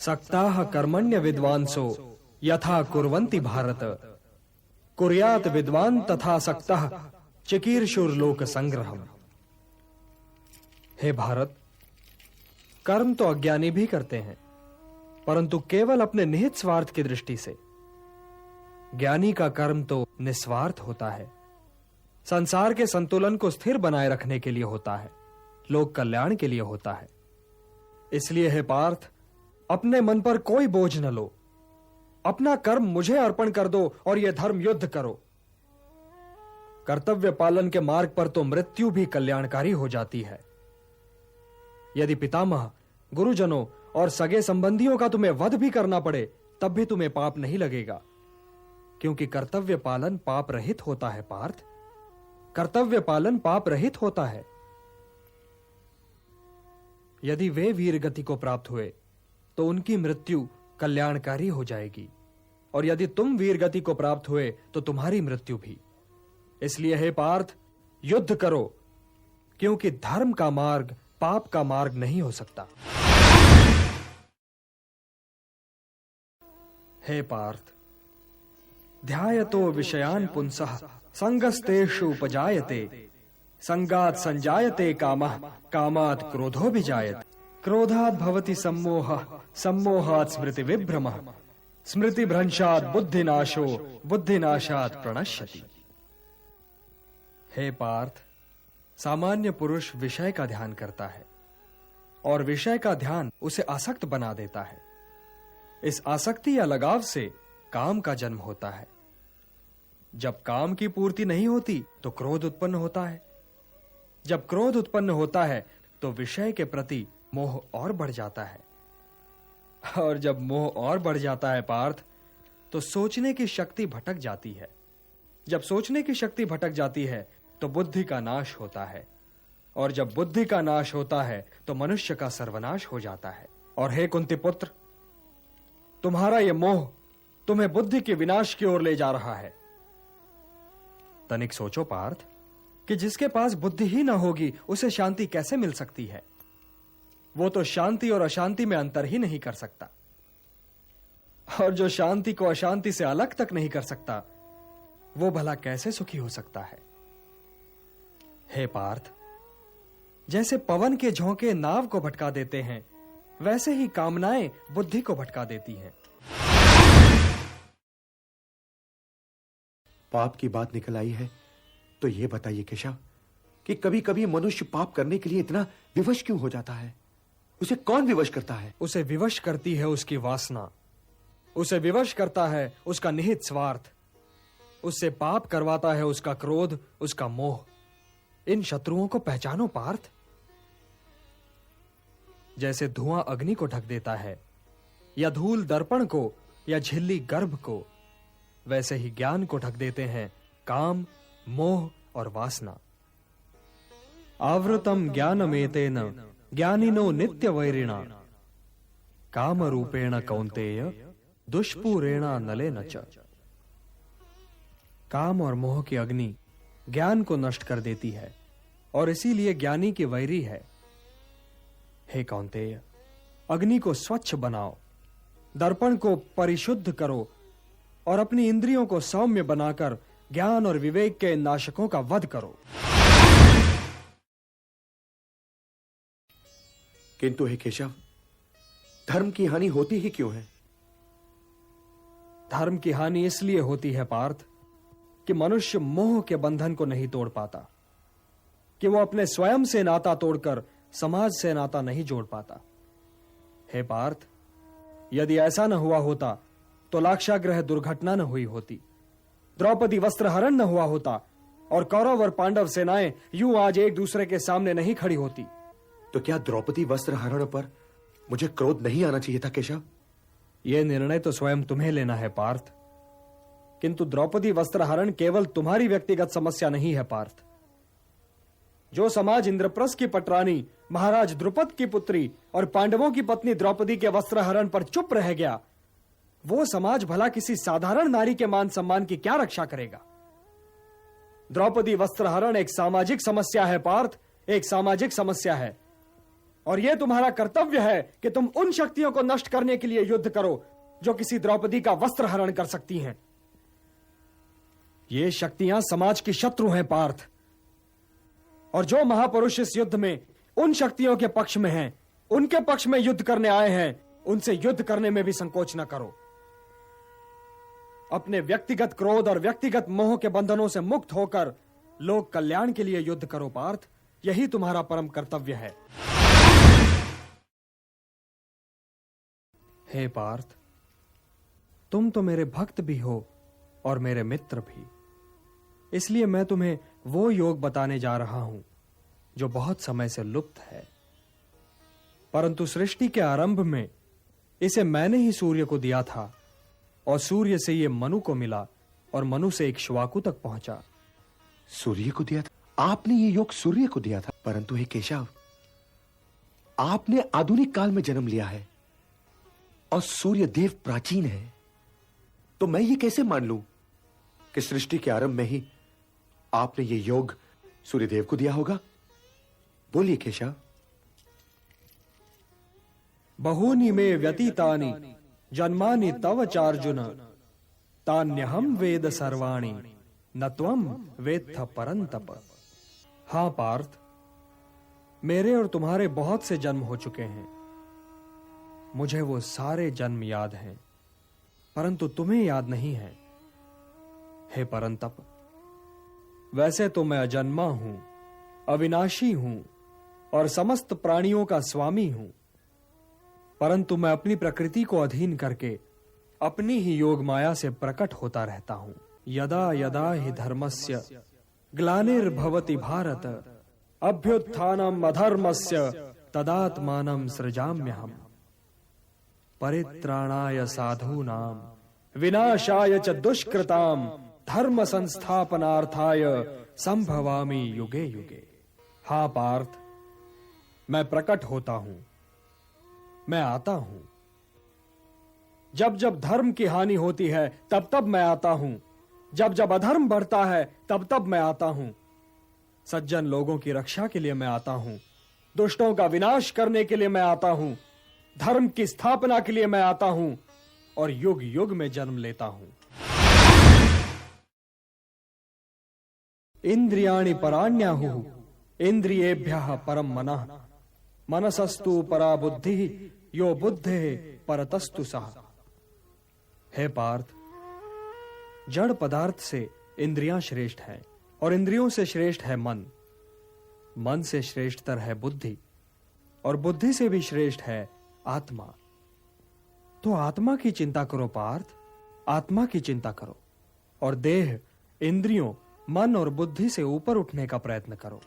सक्ताः कर्मण्य विद्वांसो यथा कुर्वन्ति भारत, कुर्यात विद्वान तथा सक्तः चिकीर्षुर्लोक संग्रहम्। हे भारत, कर्म तो अज्ञानी भी करते हैं, परंतु केवल अपने निहित स्वार्थ की दृष्टि से। ज्ञानी का कर्म तो निस्वार्थ होता है, संसार के संतुलन को स्थिर बनाए रखने के लिए होता है, लोक कल्याण के लिए होता है। इसलिए हे पार्थ, अपने मन पर कोई बोझ न लो, अपना कर्म मुझे अर्पण कर दो और यह धर्म युद्ध करो। कर्तव्य पालन के मार्ग पर तो मृत्यु भी कल्याणकारी हो जाती है। यदि पितामह, गुरुजनों और सगे संबंधियों का तुम्हें वध भी करना पड़े, तब भी तुम्हें पाप नहीं लगेगा, क्योंकि कर्तव्य पालन पाप रहित होता है पार्थ। कर्तव्य पालन पाप रहित होता है। यदि वे वीर गति को प्राप्त हुए तो उनकी मृत्यु कल्याणकारी हो जाएगी, और यदि तुम वीर गति को प्राप्त हुए तो तुम्हारी मृत्यु भी। इसलिए हे पार्थ, युद्ध करो, क्योंकि धर्म का मार्ग पाप का मार्ग नहीं हो सकता। हे पार्थ, ध्यायतो विषयान् पुंसः संगस्तेषु उपजायते, संगात् संजायते कामः, कामात् क्रोधो विजायते, क्रोधात् भवति सम्मोहः, सम्मोहात् स्मृति विभ्रमः, स्मृति भ्रंशात् बुद्धिनाशो, बुद्धिनाशात् प्रणश्यति। हे पार्थ, सामान्य पुरुष विषय का ध्यान करता है और विषय का ध्यान उसे आसक्त बना देता है। इस आसक्ति या लगाव से काम का जन्म होता है। जब काम की पूर्ति नहीं होती तो क्रोध उत्पन्न होता है। जब क्रोध उत्पन्न होता है तो विषय के प्रति मोह और बढ़ जाता है, और जब मोह और बढ़ जाता है पार्थ, तो सोचने की शक्ति भटक जाती है। जब सोचने की शक्ति भटक जाती है तो बुद्धि का नाश होता है, और जब बुद्धि का नाश होता है तो मनुष्य का सर्वनाश हो जाता है। और हे कुंती पुत्र, तुम्हारा यह मोह तुम्हें बुद्धि के विनाश की ओर ले जा रहा है। तनिक सोचो पार्थ, कि जिसके पास बुद्धि ही ना होगी उसे शांति कैसे मिल सकती है? वो तो शांति और अशांति में अंतर ही नहीं कर सकता, और जो शांति को अशांति से अलग तक नहीं कर सकता, वो भला कैसे सुखी हो सकता है? हे पार्थ, जैसे पवन के झोंके नाव को भटका देते हैं, वैसे ही कामनाएं बुद्धि को भटका देती हैं। पाप की बात निकल आई है तो यह बताइए केशव कि कभी कभी मनुष्य पाप करने के लिए इतना विवश क्यों हो जाता है? उसे कौन विवश करता है? उसे विवश करती है उसकी वासना, उसे विवश करता है उसका निहित स्वार्थ, उससे पाप करवाता है उसका क्रोध, उसका मोह। इन शत्रुओं को पहचानो पार्थ। जैसे धुआं अग्नि को ढक देता है, या धूल दर्पण को, या झिल्ली गर्भ को, वैसे ही ज्ञान को ढक देते हैं काम, मोह और वासना। आवृतम ज्ञानमेतेन ज्ञानिनो नित्य वैरिणा, काम रूपेण कौन्तेय दुष्पूरेण नलेन च। काम और मोह की अग्नि ज्ञान को नष्ट कर देती है, और इसीलिए ज्ञानी की वैरी है। हे कौन्तेय, अग्नि को स्वच्छ बनाओ, दर्पण को परिशुद्ध करो, और अपनी इंद्रियों को सौम्य बनाकर ज्ञान और विवेक के नाशकों का वध करो। किंतु हे केशव, धर्म की हानि होती ही क्यों है? धर्म की हानि इसलिए होती है पार्थ कि मनुष्य मोह के बंधन को नहीं तोड़ पाता, कि वो अपने स्वयं से नाता तोड़कर समाज से नाता नहीं जोड़ पाता। हे पार्थ, यदि ऐसा न हुआ होता तो लाक्षागृह दुर्घटना न हुई होती, द्रौपदी वस्त्रहरण न हुआ होता, और कौरव और पांडव सेनाएं यूं आज एक दूसरे के सामने नहीं खड़ी होती। तो क्या द्रौपदी वस्त्रहरण पर मुझे क्रोध नहीं आना चाहिए था केशव? यह निर्णय तो स्वयं तुम्हें लेना है पार्थ, किंतु द्रौपदी वस्त्रहरण केवल तुम्हारी व्यक्तिगत समस्या नहीं है पार्थ। जो समाज इंद्रप्रस्थ की पटरानी महाराज द्रुपद की पुत्री और पांडवों की पत्नी द्रौपदी के वस्त्रहरण पर चुप रह गया, वो समाज भला किसी साधारण नारी के मान सम्मान की क्या रक्षा करेगा? द्रौपदी वस्त्रहरण एक सामाजिक समस्या है पार्थ, एक सामाजिक समस्या है। और यह तुम्हारा कर्तव्य है कि तुम उन शक्तियों को नष्ट करने के लिए युद्ध करो जो किसी द्रौपदी का वस्त्र हरण कर सकती हैं। ये शक्तियां समाज की शत्रु हैं पार्थ, और जो महापुरुष इस युद्ध में उन शक्तियों के पक्ष में हैं, उनके पक्ष में युद्ध करने आए हैं, उनसे युद्ध करने में भी संकोच न करो। अपने व्यक्तिगत क्रोध और व्यक्तिगत मोह के बंधनों से मुक्त होकर लोक कल्याण के लिए युद्ध करो पार्थ, यही तुम्हारा परम कर्तव्य है। हे पार्थ, तुम तो मेरे भक्त भी हो और मेरे मित्र भी, इसलिए मैं तुम्हें वो योग बताने जा रहा हूं जो बहुत समय से लुप्त है, परंतु सृष्टि के आरंभ में इसे मैंने ही सूर्य को दिया था, और सूर्य से ये मनु को मिला, और मनु से इक्ष्वाकु तक पहुंचा। सूर्य को दिया था? आपने ये योग सूर्य को दिया था? परंतु हे केशव, आपने आधुनिक काल में जन्म लिया है और सूर्य देव प्राचीन है, तो मैं ये कैसे मान लूं कि सृष्टि के आरंभ में ही आपने ये योग सूर्यदेव को दिया होगा? बोलिए केशव। बहूनि में व्यतीतानि जन्मानि तव चार्जुन, तान्यहम वेद सर्वाणि न त्वं वेत्थ परंतप। हां पार्थ, मेरे और तुम्हारे बहुत से जन्म हो चुके हैं, मुझे वो सारे जन्म याद हैं, परंतु तुम्हें याद नहीं है। हे परंतप, वैसे तो मैं अजन्मा हूं, अविनाशी हूं और समस्त प्राणियों का स्वामी हूं, परंतु मैं अपनी प्रकृति को अधीन करके अपनी ही योग माया से प्रकट होता रहता हूं। यदा यदा हि धर्मस्य ग्लानिर्भवति भारत, अभ्युत्थानम् अधर्मस्य तदात्मानं सृजाम्यहम्। परित्राणाय साधूनां विनाशाय च दुष्कृतां, धर्म संस्थापनार्थाय संभवामि युगे युगे। हां पार्थ, मैं प्रकट होता हूं, मैं आता हूं। जब जब धर्म की हानि होती है तब तब मैं आता हूं, जब जब अधर्म बढ़ता है तब तब मैं आता हूं। सज्जन लोगों की रक्षा के लिए मैं आता हूं, दुष्टों का विनाश करने के लिए मैं आता हूं, धर्म की स्थापना के लिए मैं आता हूं, और युग युग में जन्म लेता हूं। इंद्रियाणि पराण्याहुः इंद्रियेभ्यः परम मनः, मनसस्तु परा बुद्धिः यो बुद्धेः परतस्तु सः। हे पार्थ, जड़ पदार्थ से इंद्रियां श्रेष्ठ हैं और इंद्रियों से श्रेष्ठ है मन, मन से श्रेष्ठतर है बुद्धि और बुद्धि से भी श्रेष्ठ है आत्मा। तो आत्मा की चिंता करो पार्थ, आत्मा की चिंता करो, और देह, इंद्रियों, मन और बुद्धि से ऊपर उठने का प्रयत्न करो।